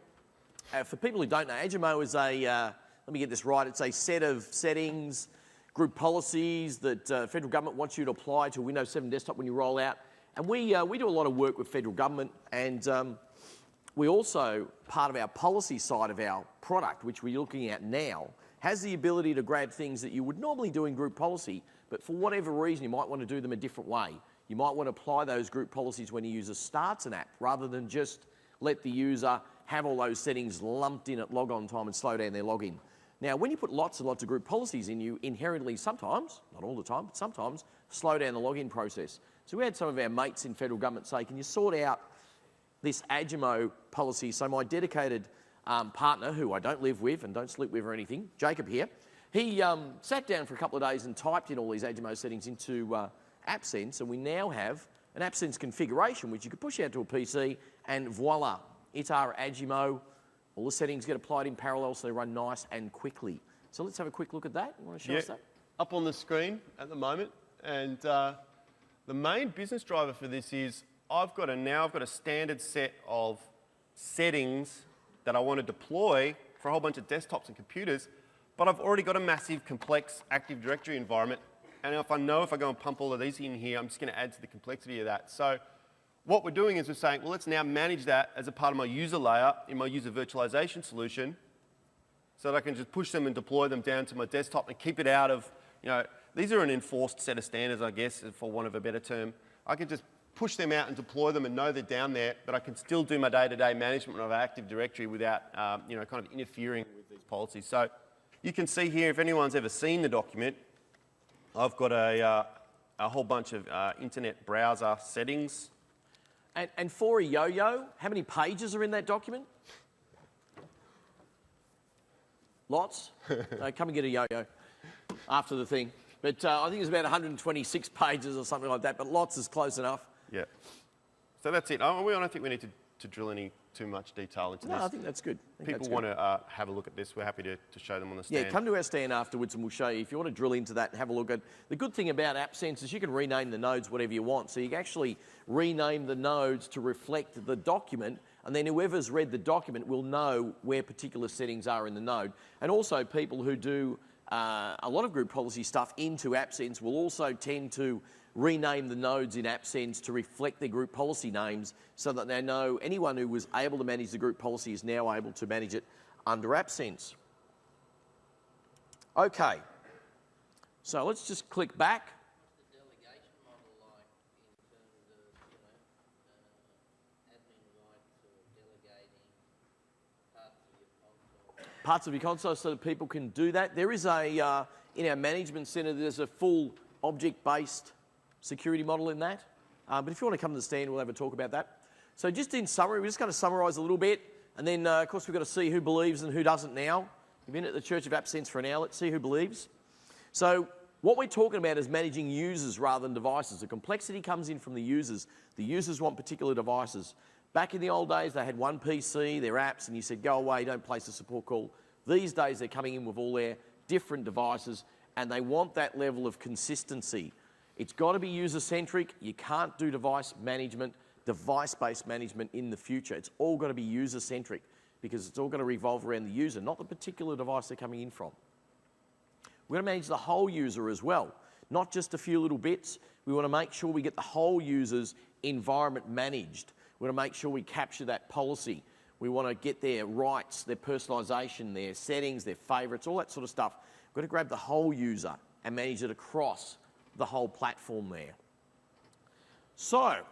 For people who don't know, Agimo is a, let me get this right, it's a set of settings, group policies that federal government wants you to apply to Windows 7 Desktop when you roll out. And we do a lot of work with federal government, and we also, part of our policy side of our product, which we're looking at now, has the ability to grab things that you would normally do in group policy, but for whatever reason you might want to do them a different way. You might want to apply those group policies when a user starts an app, rather than just let the user have all those settings lumped in at logon time and slow down their login. Now, when you put lots and lots of group policies in, you inherently sometimes, not all the time, but sometimes, slow down the login process. So we had some of our mates in federal government say, can you sort out this Agimo policy? So my dedicated partner, who I don't live with and don't sleep with or anything, Jacob here, he sat down for a couple of days and typed in all these Agimo settings into AppSense, and we now have an AppSense configuration which you could push out to a PC, and voila, it's our Agimo. All the settings get applied in parallel so they run nice and quickly. So let's have a quick look at that. You want to show us that?
Up on the screen at the moment, and the main business driver for this is I've got a standard set of settings that I want to deploy for a whole bunch of desktops and computers, but I've already got a massive, complex Active Directory environment, and if I go and pump all of these in here, I'm just going to add to the complexity of that. So what we're doing is we're saying, well, let's now manage that as a part of my user layer in my user virtualization solution, so that I can just push them and deploy them down to my desktop and keep it out of, you know, these are an enforced set of standards, I guess, for want of a better term. I can just push them out and deploy them and know they're down there, but I can still do my day-to-day management of Active Directory without, you know, kind of interfering with these policies. So you can see here, if anyone's ever seen the document, I've got a whole bunch of internet browser settings.
And for a yo-yo, how many pages are in that document? Lots? Come and get a yo-yo after the thing. But I think it's about 126 pages or something like that, but lots is close enough.
Yeah. So that's it. I don't think we need to drill too much detail into this.
No, I think that's good.
People want to have a look at this. We're happy to show them on the stand.
Yeah, come to our stand afterwards and we'll show you. If you want to drill into that and have a look at... The good thing about AppSense is you can rename the nodes whatever you want. So you can actually rename the nodes to reflect the document, and then whoever's read the document will know where particular settings are in the node. And also people who do a lot of group policy stuff into AppSense will also tend to rename the nodes in AppSense to reflect their group policy names, so that they know anyone who was able to manage the group policy is now able to manage it under AppSense. Okay, so let's just click back.
What's the delegation model like in terms of, admin rights or delegating parts of your console?
Parts of your console so that people can do that. There is a, in our management center, there's a full object-based security model in that. But if you want to come to the stand, we'll have a talk about that. So just in summary, we're just going to summarise a little bit, and then of course we've got to see who believes and who doesn't now. We've been at the Church of AppSense for an hour. Let's see who believes. So what we're talking about is managing users rather than devices. The complexity comes in from the users. The users want particular devices. Back in the old days, they had one PC, their apps, and you said, go away, don't place a support call. These days, they're coming in with all their different devices, and they want that level of consistency. It's got to be user-centric. You can't do device management, device-based management in the future. It's all got to be user-centric. because it's all going to revolve around the user, not the particular device they're coming in from. We're going to manage the whole user as well, not just a few little bits. We want to make sure we get the whole user's environment managed. We want to make sure we capture that policy. We want to get their rights, their personalisation, their settings, their favourites, all that sort of stuff. We've got to grab the whole user and manage it across the whole platform there. So, a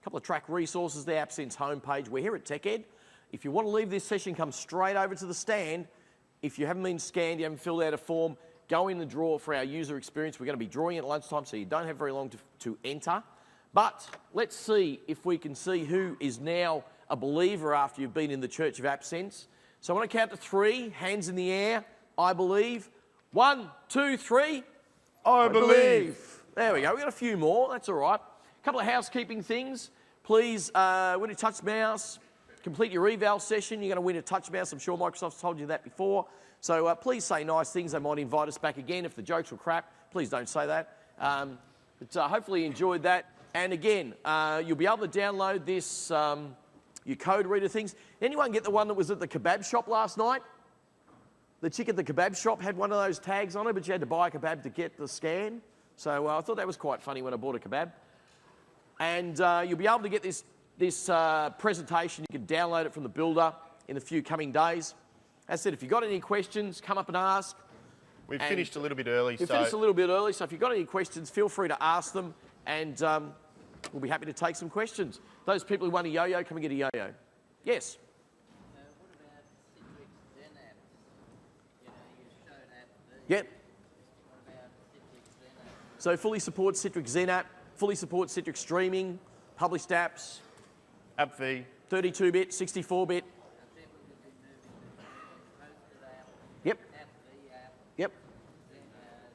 couple of track resources there, AppSense homepage. We're here at TechEd. If you want to leave this session, come straight over to the stand. If you haven't been scanned, you haven't filled out a form, go in the drawer for our user experience. We're going to be drawing at lunchtime, so you don't have very long to enter. But let's see if we can see who is now a believer after you've been in the Church of AppSense. So I want to count to 3, hands in the air, I believe. 1, 2, 3.
I believe.
There we go, we've got a few more, that's all right. A couple of housekeeping things. Please, when you touch mouse, complete your eval session. You're going to win a touch mouse. I'm sure Microsoft's told you that before. So please say nice things. They might invite us back again. If the jokes were crap, please don't say that. But hopefully you enjoyed that. And again, you'll be able to download this, your code reader things. Anyone get the one that was at the kebab shop last night? The chick at the kebab shop had one of those tags on it, but you had to buy a kebab to get the scan. So I thought that was quite funny when I bought a kebab. And you'll be able to get this presentation. You can download it from the builder in a few coming days. As I said, if you've got any questions, come up and ask.
We've finished a little bit early.
We've finished a little bit early, so if you've got any questions, feel free to ask them, and we'll be happy to take some questions. Those people who want a yo-yo, come and get a yo-yo. Yes?
What about Citrix Zen apps? You know, you showed app V.
Yep.
What about Citrix Zen apps?
So fully supports Citrix Zen app, fully supports Citrix streaming, published apps,
AppV.
32-bit, 64-bit.
I think we could be moving to hosted app,
Yep,
app V app,
yep,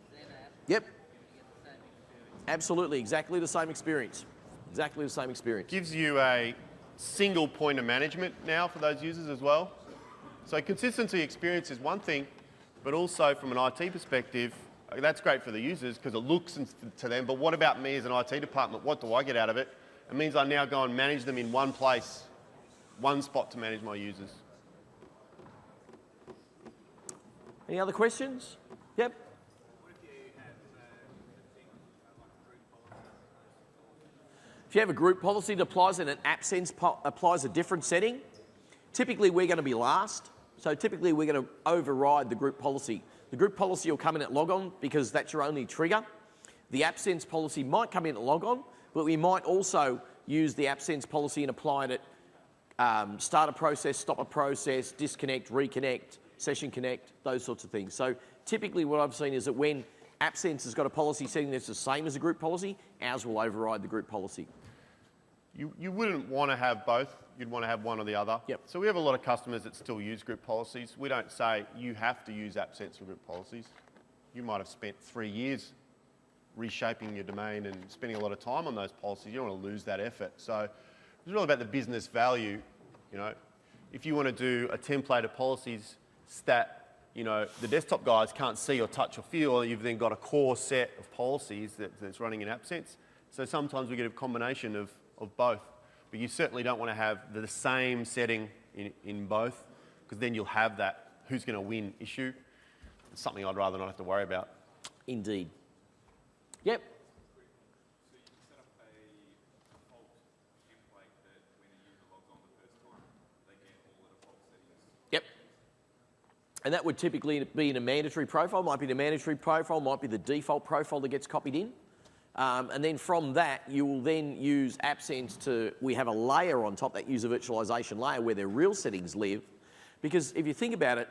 Zen app.
yep.
You get the same experience.
Absolutely, exactly the same experience. Exactly the same experience.
Gives you a single point of management now for those users as well. So consistency experience is one thing, but also from an IT perspective, that's great for the users because it looks to them, but what about me as an IT department? What do I get out of it? It means I now go and manage them in one place, one spot to manage my users.
Any other questions? Yep. If you have a group policy that applies and an AppSense applies a different setting, typically we're going to be last. So typically we're going to override the group policy. The group policy will come in at logon because that's your only trigger. The AppSense policy might come in at logon, but we might also use the AppSense policy and apply it at start a process, stop a process, disconnect, reconnect, session connect, those sorts of things. So typically what I've seen is that when AppSense has got a policy setting that's the same as a group policy, ours will override the group policy.
You wouldn't want to have both. You'd want to have one or the other.
Yep.
So we have a lot of customers that still use group policies. We don't say you have to use AppSense for group policies. You might have spent 3 years reshaping your domain and spending a lot of time on those policies. You don't want to lose that effort. So it's really about the business value. You know, if you want to do a template of policies that, you know, the desktop guys can't see or touch or feel, you've then got a core set of policies that's running in AppSense. So sometimes we get a combination of both. But you certainly don't want to have the same setting in both, because then you'll have that who's going to win issue. It's something I'd rather not have to worry about.
Indeed. Yep.
So you can set up a default template that when a user logs on the first time, they get all the default settings.
Yep. And that would typically be in a mandatory profile, might be the mandatory profile, might be the default profile that gets copied in. And then from that, you will then use AppSense to, we have a layer on top, that user virtualization layer where their real settings live. Because if you think about it,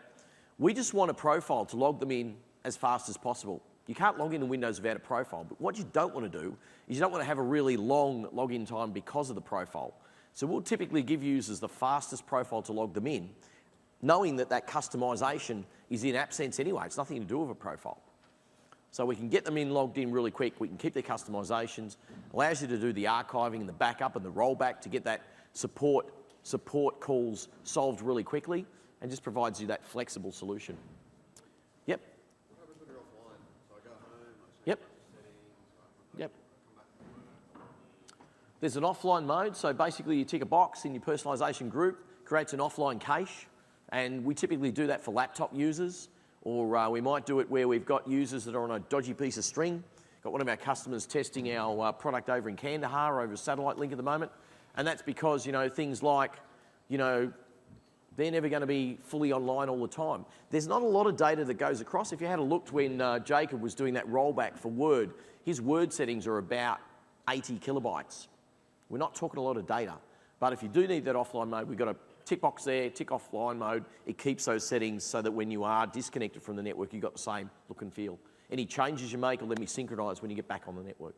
we just want a profile to log them in as fast as possible. You can't log into Windows without a profile, but what you don't want to do is you don't want to have a really long login time because of the profile. So we'll typically give users the fastest profile to log them in, knowing that that customization is in AppSense anyway. It's nothing to do with a profile. So we can get them in logged in really quick. We can keep their customizations. Allows you to do the archiving and the backup and the rollback to get that support calls solved really quickly, and just provides you that flexible solution. Yep.
What happens when you're offline? So I go home, I change
Yep.
settings,
Yep.
come back to work.
There's an offline mode, so basically you tick a box in your personalisation group, creates an offline cache, and we typically do that for laptop users, or we might do it where we've got users that are on a dodgy piece of string. Got one of our customers testing our product over in Kandahar over a satellite link at the moment, and that's because, you know, things like, you know, they're never going to be fully online all the time. There's not a lot of data that goes across. If you had a look when Jacob was doing that rollback for Word, his Word settings are about 80 kilobytes. We're not talking a lot of data, but if you do need that offline mode, we've got a tick box there, tick offline mode. It keeps those settings so that when you are disconnected from the network, you've got the same look and feel. Any changes you make will let me synchronize when you get back on the network.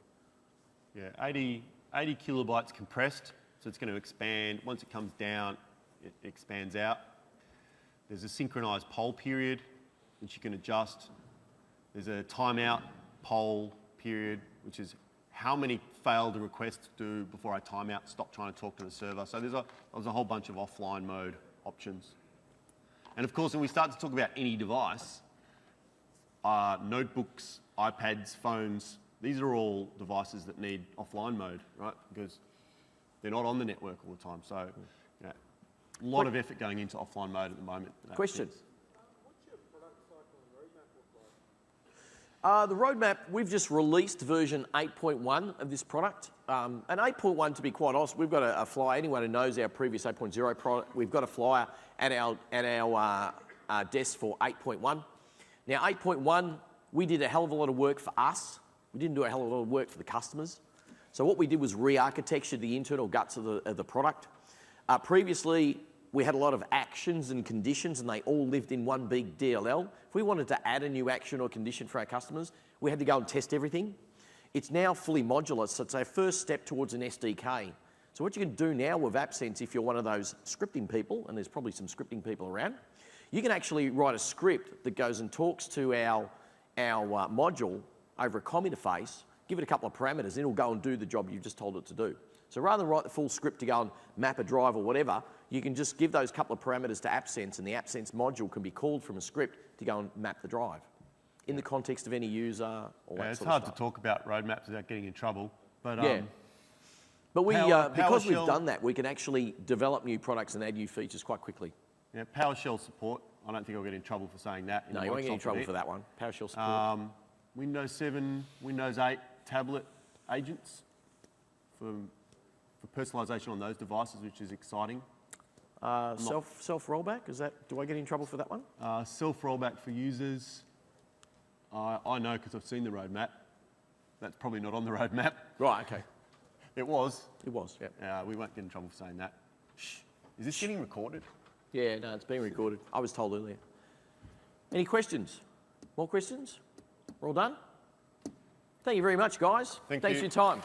Yeah, 80 kilobytes compressed, so it's going to expand. Once it comes down, it expands out. There's a synchronized poll period, which you can adjust. There's a timeout poll period, which is how many failed a request to do before I time out, stop trying to talk to the server. So there's a whole bunch of offline mode options. And of course, when we start to talk about any device, notebooks, iPads, phones, these are all devices that need offline mode, right? Because they're not on the network all the time. So, you know, a lot of effort going into offline mode at the moment.
Question?
What's your product cycle and roadmap look like?
The roadmap, we've just released version 8.1 of this product. And 8.1, to be quite honest, we've got a flyer. Anyone who knows our previous 8.0 product, we've got a flyer at our desk for 8.1. Now, 8.1, we did a hell of a lot of work for us. We didn't do a hell of a lot of work for the customers. So what we did was re-architecture the internal guts of the product. Previously, we had a lot of actions and conditions, and they all lived in one big DLL. If we wanted to add a new action or condition for our customers, we had to go and test everything. It's now fully modular, so it's our first step towards an SDK. So what you can do now with AppSense, if you're one of those scripting people, and there's probably some scripting people around, you can actually write a script that goes and talks to our module over a comm interface, give it a couple of parameters, and it'll go and do the job you've just told it to do. So rather than write the full script to go and map a drive or whatever, you can just give those couple of parameters to AppSense, and the AppSense module can be called from a script to go and map the drive in the context of any user or that sort of stuff.
It's hard to talk about roadmaps without getting in trouble. But,
yeah. But we,
PowerShell,
because we've done that, we can actually develop new products and add new features quite quickly.
Yeah, PowerShell support. I don't think I'll get in trouble for saying that.
No, you won't get in trouble for that one. PowerShell support.
Windows 7, Windows 8 tablet agents for personalization on those devices, which is exciting.
Self rollback, is that, do I get in trouble for that one?
Self rollback for users. I know because I've seen the roadmap. That's probably not on the roadmap.
Right, okay.
It was.
It was, yeah.
We won't get in trouble for saying that. Shh. Is this getting recorded?
Yeah, no, it's being recorded. I was told earlier. Any questions? More questions? We're all done? Thank you very much, guys.
Thanks
for your time.